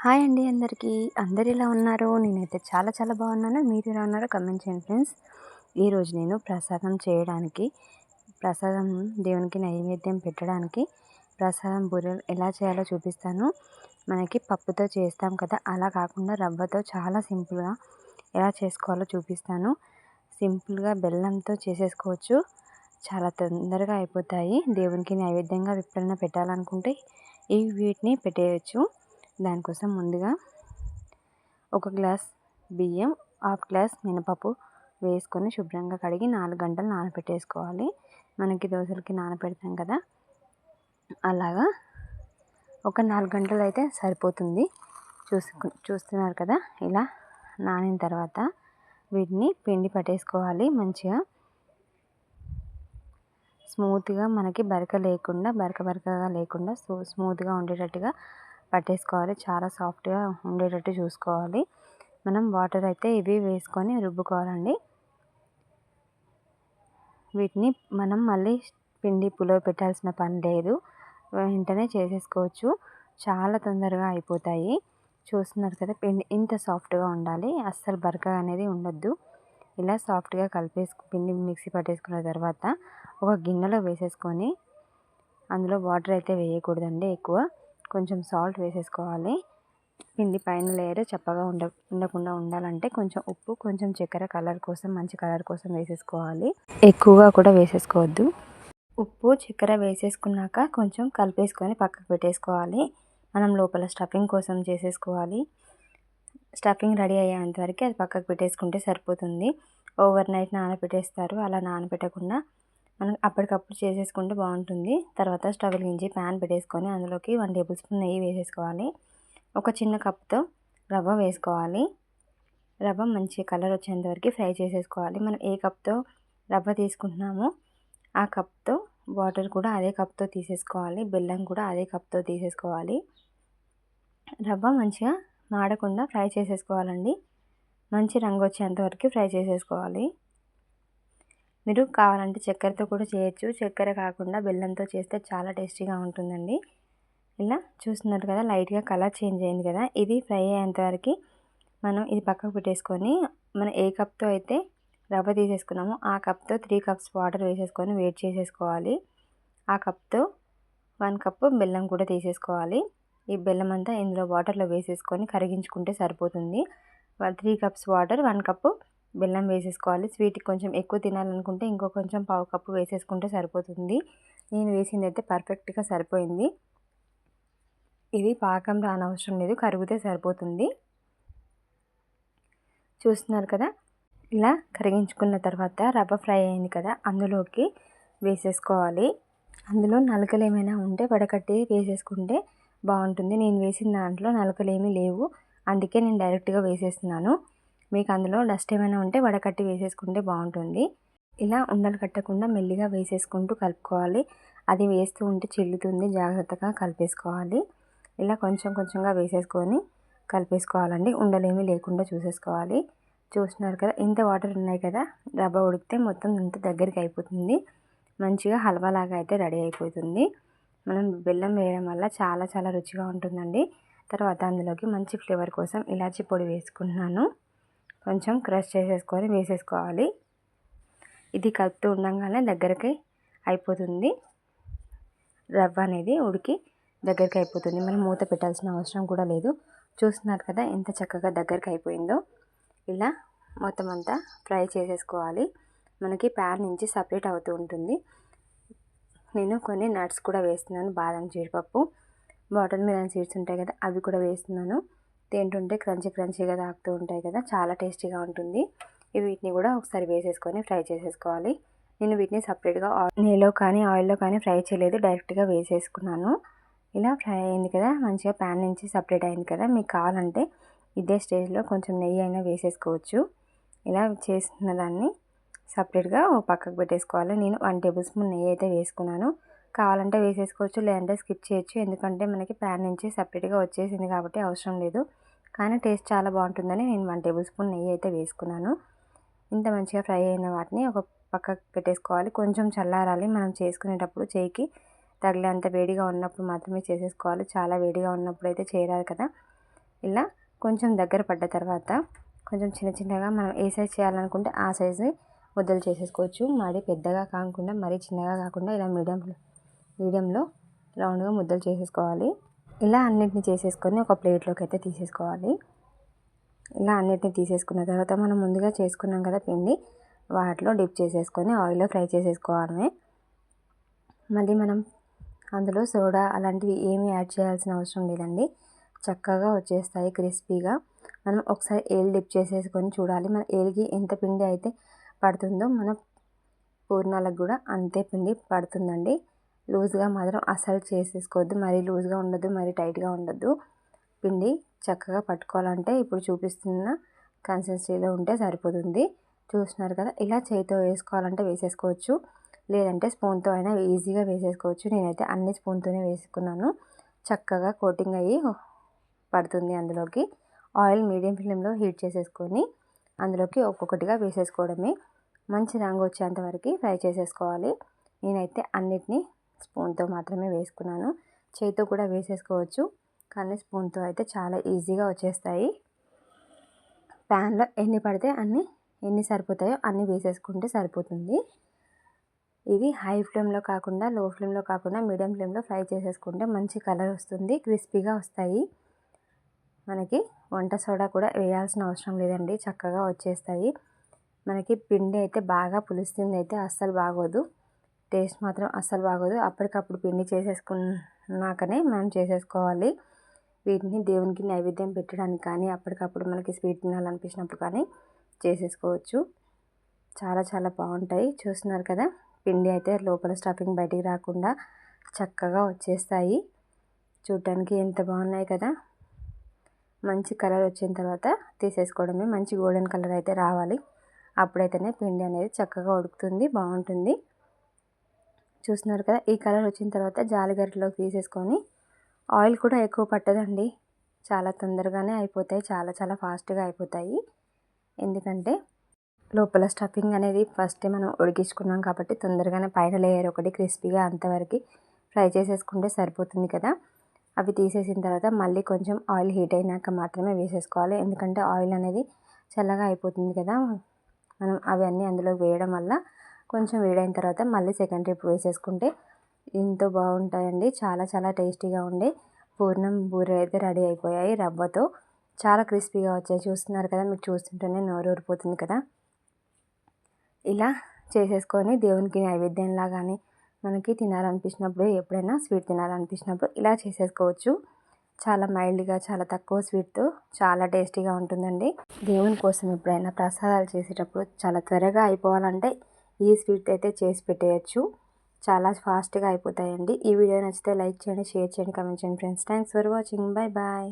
Hi అండి అందరికీ. అందరు ఎలా ఉన్నారు? నేనైతే చాలా చాలా బాగున్నాను. మీరు ఎలా ఉన్నారో కమెంట్ చేయండి ఫ్రెండ్స్. ఈరోజు నేను ప్రసాదం చేయడానికి, ప్రసాదం దేవునికి నైవేద్యం పెట్టడానికి ప్రసాదం బూరెలు ఎలా చేయాలో చూపిస్తాను. మనకి పప్పుతో చేస్తాం కదా, అలా కాకుండా రవ్వతో చాలా సింపుల్గా ఎలా చేసుకోవాలో చూపిస్తాను. సింపుల్గా బెల్లంతో చేసేసుకోవచ్చు. చాలా తొందరగా అయిపోతాయి. దేవునికి నైవేద్యంగా ఎప్పుడైనా పెట్టాలనుకుంటే వీటిని పెట్టేయచ్చు. దానికోసం ముందుగా ఒక గ్లాస్ బియ్యం, హాఫ్ గ్లాస్ మినపప్పు వేసుకొని శుభ్రంగా కడిగి 4 గంటలు నానబెట్టేసుకోవాలి. మనకి దోశలకి నానబెడతాం కదా, అలాగా ఒక 4 గంటలు అయితే సరిపోతుంది. చూస్తున్నారు కదా, ఇలా నానిన తర్వాత వీటిని పిండి పట్టేసుకోవాలి. మంచిగా స్మూత్గా, మనకి బరకగా లేకుండా స్మూత్గా ఉండేటట్టుగా పట్టేసుకోవాలి. చాలా సాఫ్ట్గా ఉండేటట్టు చూసుకోవాలి. మనం వాటర్ అయితే ఇవి వేసుకొని రుబ్బుకోవాలండి. వీటిని మనం మళ్ళీ పిండి పులియ పెట్టాల్సిన పని లేదు. వెంటనే చేసేసుకోవచ్చు. చాలా తొందరగా అయిపోతాయి. చూస్తున్నారు కదా, పిండి ఇంత సాఫ్ట్గా ఉండాలి. అస్సలు బరక అనేది ఉండొద్దు. ఇలా సాఫ్ట్గా పిండి మిక్సీ పట్టేసుకున్న తర్వాత ఒక గిన్నెలో వేసేసుకొని, అందులో వాటర్ అయితే వేయకూడదండి ఎక్కువ, కొంచెం సాల్ట్ వేసేసుకోవాలి. పిండి పైన లేయర్ చప్పగా ఉండకుండా ఉండాలంటే కొంచెం ఉప్పు, కొంచెం చక్కెర కలర్ కోసం, మంచి కలర్ కోసం వేసేసుకోవాలి. ఎక్కువగా కూడా వేసేసుకోవద్దు. ఉప్పు చక్కెర వేసేసుకున్నాక కొంచెం కలిపేసుకొని పక్కకు పెట్టేసుకోవాలి. మనం లోపల స్టఫింగ్ కోసం చేసేసుకోవాలి. స్టఫింగ్ రెడీ అయ్యేంత వరకు అది పక్కకు పెట్టేసుకుంటే సరిపోతుంది. ఓవర్ నైట్ నానబెట్టేస్తారు. అలా నానబెట్టకుండా మనం అప్పటికప్పుడు చేసేసుకుంటే బాగుంటుంది. తర్వాత స్టవ్ వెలిగించి ప్యాన్ పెట్టేసుకొని అందులోకి 1 టేబుల్ స్పూన్ నెయ్యి వేసేసుకోవాలి. ఒక చిన్న కప్తో రవ్వ వేసుకోవాలి. రవ్వ మంచి కలర్ వచ్చేంత వరకు ఫ్రై చేసేసుకోవాలి. మనం ఏ కప్తో రవ్వ తీసుకుంటున్నామో ఆ కప్తో వాటర్ కూడా అదే కప్తో తీసేసుకోవాలి. బెల్లం కూడా అదే కప్తో తీసేసుకోవాలి. రవ్వ మంచిగా మాడకుండా ఫ్రై చేసేసుకోవాలండి. మంచి రంగు వచ్చేంత వరకు ఫ్రై చేసేసుకోవాలి. మీరు కావాలంటే చక్కెరతో కూడా చేయొచ్చు. చక్కెర కాకుండా బెల్లంతో చేస్తే చాలా టేస్టీగా ఉంటుందండి. ఇలా చూస్తున్నారు కదా, లైట్గా కలర్ చేంజ్ అయింది కదా, ఇది ఫ్రై అయ్యేంత వరకు మనం ఇది పక్కకు పెట్టేసుకొని, మనం ఏ కప్తో అయితే రవ్వ తీసేసుకున్నామో ఆ కప్తో 3 కప్స్ వాటర్ వేసేసుకొని వేడి చేసేసుకోవాలి. ఆ కప్తో 1 కప్పు బెల్లం కూడా తీసేసుకోవాలి. ఈ బెల్లం అంతా ఇందులో వాటర్లో వేసేసుకొని కరిగించుకుంటే సరిపోతుంది. 3 కప్స్ వాటర్, 1 కప్పు బెల్లం వేసేసుకోవాలి. స్వీట్ కొంచెం ఎక్కువ తినాలనుకుంటే ఇంకో కొంచెం పావు కప్పు వేసేసుకుంటే సరిపోతుంది. నేను వేసింది అయితే పర్ఫెక్ట్గా సరిపోయింది. ఇది పాకం రానవసరం లేదు, కరిగితే సరిపోతుంది. చూస్తున్నారు కదా, ఇలా కరిగించుకున్న తర్వాత రవ్వ ఫ్రై అయింది కదా, అందులోకి వేసేసుకోవాలి. అందులో నలకలు ఏమైనా ఉంటే వడకట్టి వేసేసుకుంటే బాగుంటుంది. నేను వేసిన దాంట్లో నలకలు ఏమీ లేవు, అందుకే నేను డైరెక్ట్గా వేసేస్తున్నాను. మీకు అందులో డస్ట్ ఏమైనా ఉంటే వడకట్టి వేసేసుకుంటే బాగుంటుంది. ఇలా ఉండలు కట్టకుండా మెల్లిగా వేసేసుకుంటూ కలుపుకోవాలి. అది వేస్తూ ఉంటే చిల్లుతుంది, జాగ్రత్తగా కలిపేసుకోవాలి. ఇలా కొంచెం కొంచెంగా వేసేసుకొని కలిపేసుకోవాలండి. ఉండలేమీ లేకుండా చూసేసుకోవాలి. చూస్తున్నారు కదా, ఇంత వాటర్ ఉన్నాయి కదా, రవ్వ ఉడికితే మొత్తం ఇంత దగ్గరికి అయిపోతుంది. మంచిగా హల్వా లాగా అయితే రెడీ అయిపోతుంది. మనం బెల్లం వేయడం వల్ల చాలా చాలా రుచిగా ఉంటుందండి. తర్వాత అందులోకి మంచి ఫ్లేవర్ కోసం ఇలాచీ పొడి వేసుకుంటున్నాను. కొంచెం క్రష్ చేసేసుకొని వేసేసుకోవాలి. ఇది కలుపుతూ ఉండగానే దగ్గరికి అయిపోతుంది. రవ్వ అనేది ఉడికి దగ్గరికి అయిపోతుంది. మనం మూత పెట్టాల్సిన అవసరం కూడా లేదు. చూస్తున్నారు కదా ఎంత చక్కగా దగ్గరికి అయిపోయిందో. ఇలా మొత్తం అంతా ఫ్రై చేసేసుకోవాలి. మనకి ప్యాన్ నుంచి సపరేట్ అవుతూ ఉంటుంది. నేను కొన్ని నట్స్ కూడా వేస్తున్నాను. బాదం, జీడిపప్పు, వాటర్ మిలన్ సీడ్స్ ఉంటాయి కదా, అవి కూడా వేస్తున్నాను. తింటుంటే క్రంచీగా తాకుతూ ఉంటాయి కదా, చాలా టేస్టీగా ఉంటుంది. వీటిని కూడా ఒకసారి వేసేసుకొని ఫ్రై చేసేసుకోవాలి. నేను వీటిని సపరేట్గా నెయ్యిలో కానీ ఆయిల్లో కానీ ఫ్రై చేయలేదు, డైరెక్ట్గా వేసేసుకున్నాను. ఇలా ఫ్రై అయింది కదా, మంచిగా ప్యాన్ నుంచి సపరేట్ అయింది కదా. మీకు కావాలంటే ఇదే స్టేజ్లో కొంచెం నెయ్యి అయినా వేసేసుకోవచ్చు. ఇలా చేసిన దాన్ని సపరేట్గా పక్కకు పెట్టేసుకోవాలి. నేను 1 టేబుల్ స్పూన్ నెయ్యి అయితే వేసుకున్నాను. కావాలంటే వేసేసుకోవచ్చు, లేదంటే స్కిప్ చేయొచ్చు. ఎందుకంటే మనకి ప్యాన్ నుంచి సపరేట్గా వచ్చేసింది కాబట్టి అవసరం లేదు. కానీ టేస్ట్ చాలా బాగుంటుందని నేను 1 టేబుల్ స్పూన్ నెయ్యి అయితే వేసుకున్నాను. ఇంత మంచిగా ఫ్రై అయిన వాటిని ఒక పక్కకు పెట్టేసుకోవాలి. కొంచెం చల్లారాలి. మనం చేసుకునేటప్పుడు చేయికి తగిలేంత వేడిగా ఉన్నప్పుడు మాత్రమే చేసేసుకోవాలి. చాలా వేడిగా ఉన్నప్పుడు అయితే చేయరాదు కదా. ఇలా కొంచెం దగ్గర పడ్డ తర్వాత కొంచెం చిన్న చిన్నగా మనం ఏ సైజ్ చేయాలనుకుంటే ఆ సైజు ముద్దలు చేసేసుకోవచ్చు. మరీ పెద్దగా కాకుండా మరీ చిన్నగా కాకుండా ఇలా మీడియంలో రౌండ్గా ముద్దలు చేసేసుకోవాలి. ఇలా అన్నిటిని చేసేసుకొని ఒక ప్లేట్లోకి అయితే తీసేసుకోవాలి. ఇలా అన్నిటిని తీసేసుకున్న తర్వాత మనం ముందుగా చేసుకున్నాం కదా పిండి, వాటిలో డిప్ చేసేసుకొని ఆయిల్లో ఫ్రై చేసేసుకోవాలి. మళ్ళీ మనం అందులో సోడా అలాంటివి ఏమీ యాడ్ చేయాల్సిన అవసరం లేదండి. చక్కగా వచ్చేస్తాయి క్రిస్పీగా. మనం ఒకసారి ఏలు డిప్ చేసేసుకొని చూడాలి. మన ఏలికి ఎంత పిండి అయితే పడుతుందో మన పూర్ణాలకు కూడా అంతే పిండి పడుతుందండి. లూజ్గా మాత్రం అస్సలు చేసేసుకోవద్దు. మరీ లూజ్గా ఉండొద్దు, మరీ టైట్గా ఉండొద్దు. పిండి చక్కగా పట్టుకోవాలంటే ఇప్పుడు చూపిస్తున్న కన్సిస్టెన్సీలో ఉంటే సరిపోతుంది. చూస్తున్నారు కదా, ఇలా చేతితో వేసుకోవాలంటే వేసేసుకోవచ్చు, లేదంటే స్పూన్తో అయినా ఈజీగా వేసేసుకోవచ్చు. నేనైతే అన్ని స్పూన్తోనే వేసుకున్నాను. చక్కగా కోటింగ్ అయ్యి పడుతుంది అందులోకి. ఆయిల్ మీడియం ఫ్లేమ్లో హీట్ చేసేసుకొని అందులోకి ఒక్కొక్కటిగా వేసేసుకోవడమే. మంచి రంగు వచ్చేంత వరకు ఫ్రై చేసేసుకోవాలి. నేనైతే అన్నిటినీ స్పూన్తో మాత్రమే వేసుకున్నాను. చేతితో కూడా వేసేసుకోవచ్చు, కానీ స్పూన్తో అయితే చాలా ఈజీగా వచ్చేస్తాయి. ప్యాన్లో ఎన్ని పడితే ఎన్ని సరిపోతాయో అన్ని వేసేసుకుంటే సరిపోతుంది. ఇది హై ఫ్లేమ్లో కాకుండా లో ఫ్లేమ్లో కాకుండా మీడియం ఫ్లేమ్లో ఫ్రై చేసేసుకుంటే మంచి కలర్ వస్తుంది, క్రిస్పీగా వస్తాయి. మనకి వంట సోడా కూడా వేయాల్సిన అవసరం లేదండి, చక్కగా వచ్చేస్తాయి. మనకి పిండి అయితే బాగా పులుస్తుంది అయితే అస్సలు బాగోదు, టేస్ట్ మాత్రం అస్సలు బాగోదు. అప్పటికప్పుడు పిండి చేసేసుకున్నాకనే మనం చేసేసుకోవాలి. వీటిని దేవునికి నైవేద్యం పెట్టడానికి కానీ అప్పటికప్పుడు మనకి స్వీట్ తినాలనిపించినప్పుడు కానీ చేసేసుకోవచ్చు. చాలా చాలా బాగుంటాయి. చూస్తున్నారు కదా, పిండి అయితే లోపల స్టఫింగ్ బయటికి రాకుండా చక్కగా వచ్చేస్తాయి. చూడటానికి ఎంత బాగున్నాయి కదా. మంచి కలర్ వచ్చిన తర్వాత తీసేసుకోవడమే. మంచి గోల్డెన్ కలర్ అయితే రావాలి, అప్పుడైతేనే పిండి అనేది చక్కగా ఉడుకుతుంది, బాగుంటుంది. చూస్తున్నారు కదా, ఈ కలర్ వచ్చిన తర్వాత జాలిగరిటలోకి తీసేసుకొని, ఆయిల్ కూడా ఎక్కువ పట్టదండి, చాలా తొందరగానే అయిపోతాయి, చాలా చాలా ఫాస్ట్గా అయిపోతాయి. ఎందుకంటే లోపల స్టఫింగ్ అనేది ఫస్ట్ మనం ఉడికించుకున్నాం కాబట్టి తొందరగానే పైన లేయర్ ఒకటి క్రిస్పీగా అంతవరకు ఫ్రై చేసేసుకుంటే సరిపోతుంది కదా. అవి తీసేసిన తర్వాత మళ్ళీ కొంచెం ఆయిల్ హీట్ అయినాక మాత్రమే వేసేసుకోవాలి. ఎందుకంటే ఆయిల్ అనేది చల్లగా అయిపోతుంది కదా, మనం అవన్నీ అందులో వేయడం వల్ల కొంచెం వేడైన తర్వాత మళ్ళీ సెకండ్ ట్రిప్ వేసేసుకుంటే ఎంతో బాగుంటాయండి. చాలా చాలా టేస్టీగా ఉండే పూర్ణం బూరెలు అయితే రెడీ అయిపోయాయి. రవ్వతో చాలా క్రిస్పీగా వచ్చాయి. చూస్తున్నారు కదా, మీకు చూస్తుంటేనే నోరు ఊరిపోతుంది కదా. ఇలా చేసేసుకొని దేవునికి నైవేద్యంలా కానీ మనకి తినాలనిపించినప్పుడు, ఎప్పుడైనా స్వీట్ తినాలనిపించినప్పుడు ఇలా చేసేసుకోవచ్చు. చాలా మైల్డ్గా, చాలా తక్కువ స్వీట్తో చాలా టేస్టీగా ఉంటుందండి. దేవుని కోసం ఎప్పుడైనా ప్రసాదాలు చేసేటప్పుడు చాలా త్వరగా అయిపోవాలంటే ఈ స్వీట్ అయితే చేసి పెట్టేయచ్చు, చాలా ఫాస్ట్గా అయిపోతాయండి. ఈ వీడియో నచ్చితే లైక్ చేయండి, షేర్ చేయండి, కామెంట్ చేయండి friends. Thanks for watching. Bye bye.